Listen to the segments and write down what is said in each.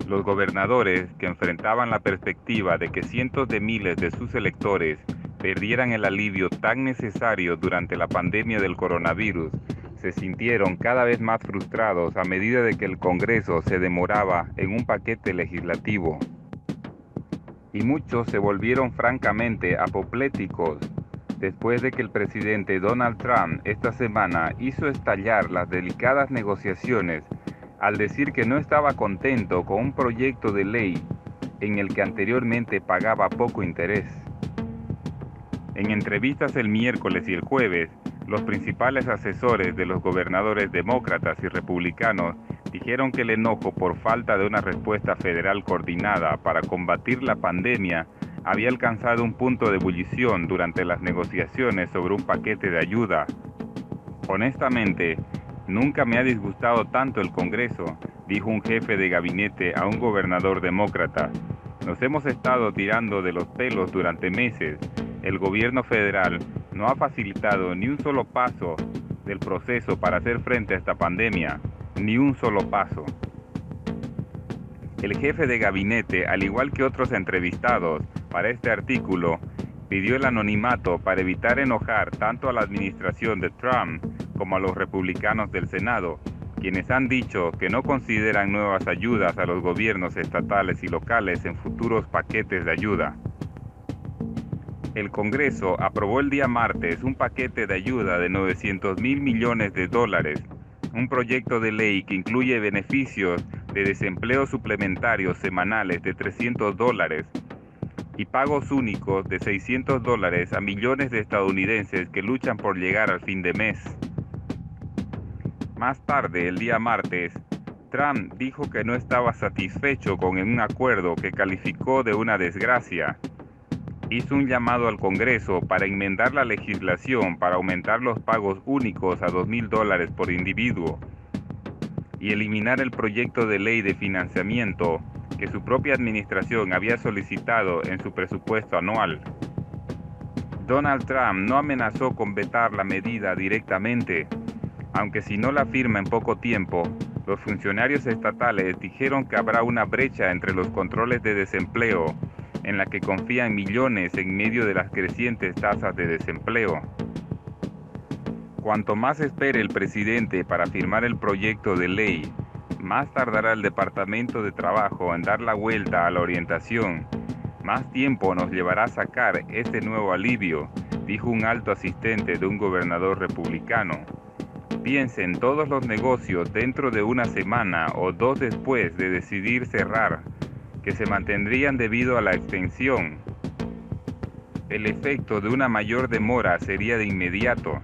Los gobernadores, que enfrentaban la perspectiva de que cientos de miles de sus electores perdieran el alivio tan necesario durante la pandemia del coronavirus, se sintieron cada vez más frustrados a medida de que el Congreso se demoraba en un paquete legislativo. Y muchos se volvieron francamente apopléticos después de que el presidente Donald Trump esta semana hizo estallar las delicadas negociaciones al decir que no estaba contento con un proyecto de ley en el que anteriormente pagaba poco interés. En entrevistas el miércoles y el jueves, los principales asesores de los gobernadores demócratas y republicanos dijeron que el enojo por falta de una respuesta federal coordinada para combatir la pandemia había alcanzado un punto de ebullición durante las negociaciones sobre un paquete de ayuda. Honestamente, nunca me ha disgustado tanto el Congreso, dijo un jefe de gabinete a un gobernador demócrata. Nos hemos estado tirando de los pelos durante meses. El gobierno federal no ha facilitado ni un solo paso del proceso para hacer frente a esta pandemia, ni un solo paso. El jefe de gabinete, al igual que otros entrevistados para este artículo, pidió el anonimato para evitar enojar tanto a la administración de Trump como a los republicanos del Senado, quienes han dicho que no consideran nuevas ayudas a los gobiernos estatales y locales en futuros paquetes de ayuda. El Congreso aprobó el día martes un paquete de ayuda de $900 mil millones, un proyecto de ley que incluye beneficios de desempleo suplementarios semanales de $300 y pagos únicos de $600 a millones de estadounidenses que luchan por llegar al fin de mes. Más tarde, el día martes, Trump dijo que no estaba satisfecho con un acuerdo que calificó de una desgracia. Hizo un llamado al Congreso para enmendar la legislación para aumentar los pagos únicos a $2,000 por individuo y eliminar el proyecto de ley de financiamiento que su propia administración había solicitado en su presupuesto anual. Donald Trump no amenazó con vetar la medida directamente, aunque si no la firma en poco tiempo, los funcionarios estatales dijeron que habrá una brecha entre los controles de desempleo en la que confían millones en medio de las crecientes tasas de desempleo. Cuanto más espere el presidente para firmar el proyecto de ley, más tardará el Departamento de Trabajo en dar la vuelta a la orientación. Más tiempo nos llevará a sacar este nuevo alivio, dijo un alto asistente de un gobernador republicano. Piensen todos los negocios dentro de una semana o dos después de decidir cerrar, que se mantendrían debido a la extensión. El efecto de una mayor demora sería de inmediato.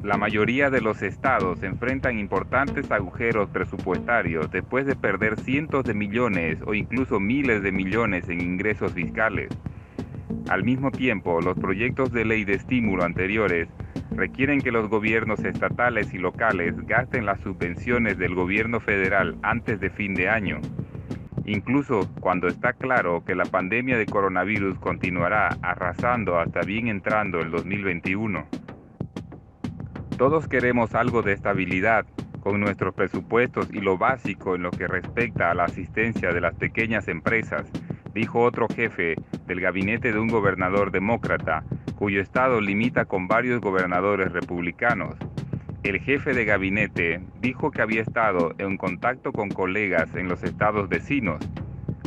La mayoría de los estados enfrentan importantes agujeros presupuestarios después de perder cientos de millones o incluso miles de millones en ingresos fiscales. Al mismo tiempo, los proyectos de ley de estímulo anteriores requieren que los gobiernos estatales y locales gasten las subvenciones del gobierno federal antes de fin de año, incluso cuando está claro que la pandemia de coronavirus continuará arrasando hasta bien entrando el 2021. Todos queremos algo de estabilidad con nuestros presupuestos y lo básico en lo que respecta a la asistencia de las pequeñas empresas, dijo otro jefe del gabinete de un gobernador demócrata, cuyo estado limita con varios gobernadores republicanos. El jefe de gabinete dijo que había estado en contacto con colegas en los estados vecinos.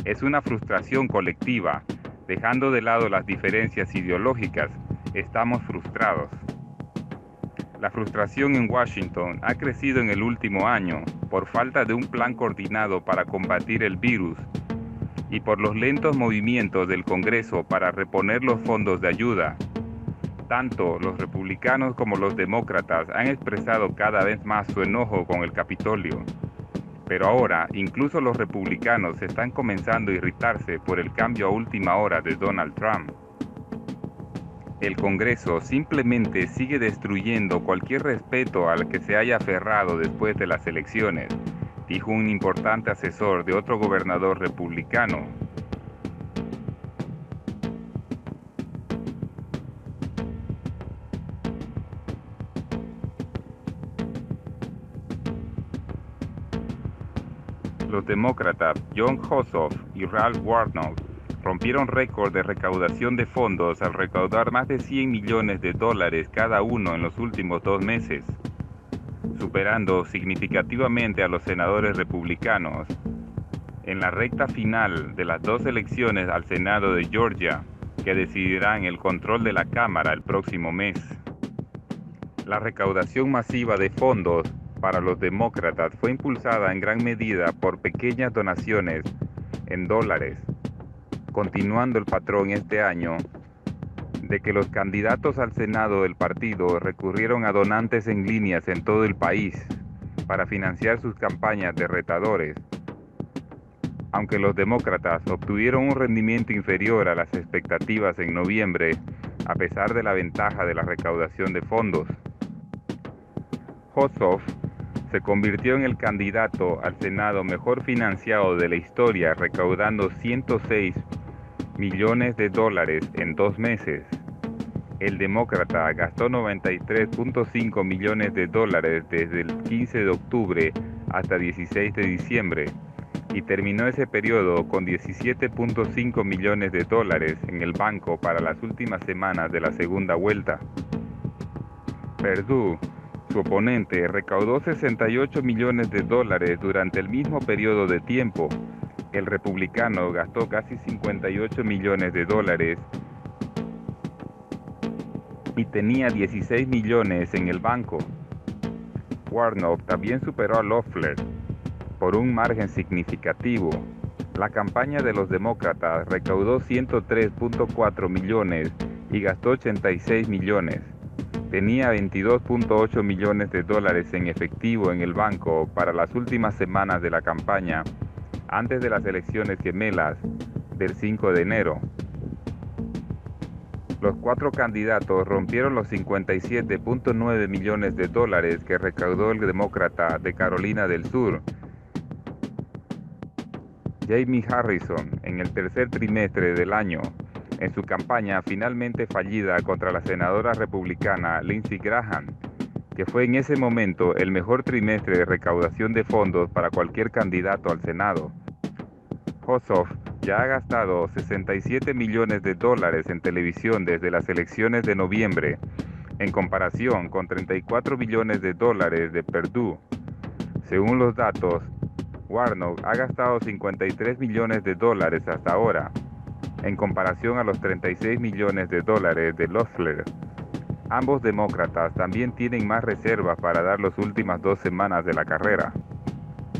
Es una frustración colectiva, dejando de lado las diferencias ideológicas. Estamos frustrados. La frustración en Washington ha crecido en el último año por falta de un plan coordinado para combatir el virus y por los lentos movimientos del Congreso para reponer los fondos de ayuda. Tanto los republicanos como los demócratas han expresado cada vez más su enojo con el Capitolio. Pero ahora, incluso los republicanos están comenzando a irritarse por el cambio a última hora de Donald Trump. El Congreso simplemente sigue destruyendo cualquier respeto al que se haya aferrado después de las elecciones, dijo un importante asesor de otro gobernador republicano. Los demócratas Jon Ossoff y Ralph Warnock rompieron récord de recaudación de fondos al recaudar más de $100 millones cada uno en los últimos 2 meses, superando significativamente a los senadores republicanos. En la recta final de las 2 elecciones al Senado de Georgia, que decidirán el control de la Cámara el próximo mes. La recaudación masiva de fondos para los demócratas fue impulsada en gran medida por pequeñas donaciones en dólares, continuando el patrón este año de que los candidatos al Senado del partido recurrieron a donantes en líneas en todo el país para financiar sus campañas de retadores. Aunque los demócratas obtuvieron un rendimiento inferior a las expectativas en noviembre, a pesar de la ventaja de la recaudación de fondos. Ossoff se convirtió en el candidato al Senado mejor financiado de la historia, recaudando $106 millones en 2 meses. El demócrata gastó $93.5 millones desde el 15 de octubre hasta 16 de diciembre y terminó ese periodo con $17.5 millones en el banco para las últimas semanas de la segunda vuelta. Perdue, su oponente, recaudó $68 millones durante el mismo periodo de tiempo. El republicano gastó casi $58 millones y tenía 16 millones en el banco. Warnock también superó a Loeffler por un margen significativo. La campaña de los demócratas recaudó $103.4 millones y gastó $86 millones. Tenía $22.8 millones en efectivo en el banco para las últimas semanas de la campaña, antes de las elecciones gemelas del 5 de enero. Los 4 candidatos rompieron los $57.9 millones que recaudó el demócrata de Carolina del Sur, Jamie Harrison, en el tercer trimestre del año, en su campaña finalmente fallida contra la senadora republicana Lindsey Graham, que fue en ese momento el mejor trimestre de recaudación de fondos para cualquier candidato al Senado. Ossoff ya ha gastado $67 millones en televisión desde las elecciones de noviembre, en comparación con $34 millones de Perdue. Según los datos, Warnock ha gastado $53 millones hasta ahora, en comparación a los $36 millones de Loeffler. Ambos demócratas también tienen más reservas para dar las últimas 2 semanas de la carrera.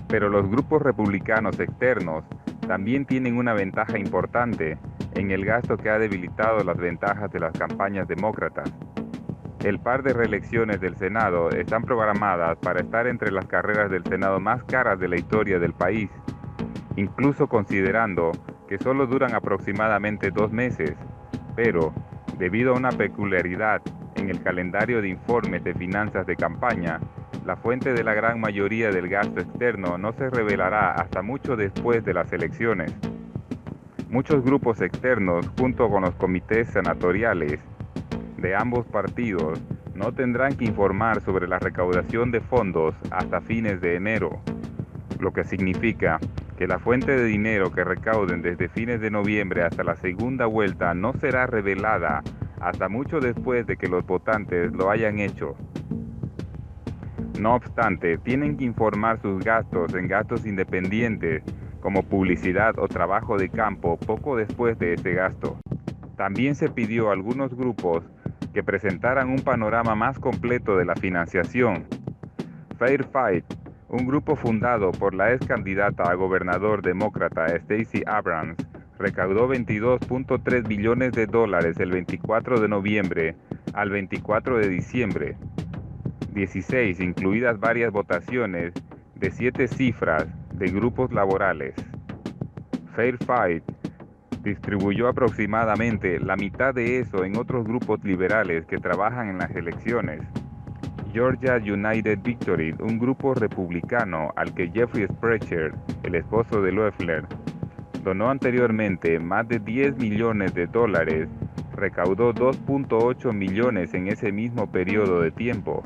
Pero los grupos republicanos externos también tienen una ventaja importante en el gasto que ha debilitado las ventajas de las campañas demócratas. El par de reelecciones del Senado están programadas para estar entre las carreras del Senado más caras de la historia del país, incluso considerando que solo duran aproximadamente 2 meses, pero debido a una peculiaridad en el calendario de informes de finanzas de campaña, la fuente de la gran mayoría del gasto externo no se revelará hasta mucho después de las elecciones. Muchos grupos externos, junto con los comités senatoriales de ambos partidos, no tendrán que informar sobre la recaudación de fondos hasta fines de enero, lo que significa que la fuente de dinero que recauden desde fines de noviembre hasta la segunda vuelta no será revelada hasta mucho después de que los votantes lo hayan hecho. No obstante, tienen que informar sus gastos en gastos independientes, como publicidad o trabajo de campo, poco después de ese gasto. También se pidió a algunos grupos que presentaran un panorama más completo de la financiación. Fair Fight, un grupo fundado por la ex candidata a gobernador demócrata Stacey Abrams, recaudó $22.3 millones el 24 de noviembre al 24 de diciembre. 16, incluidas varias votaciones de 7 cifras de grupos laborales. Fair Fight distribuyó aproximadamente la mitad de eso en otros grupos liberales que trabajan en las elecciones. Georgia United Victory, un grupo republicano al que Jeffrey Sprecher, el esposo de Loeffler, donó anteriormente más de $10 millones, recaudó $2.8 millones en ese mismo periodo de tiempo.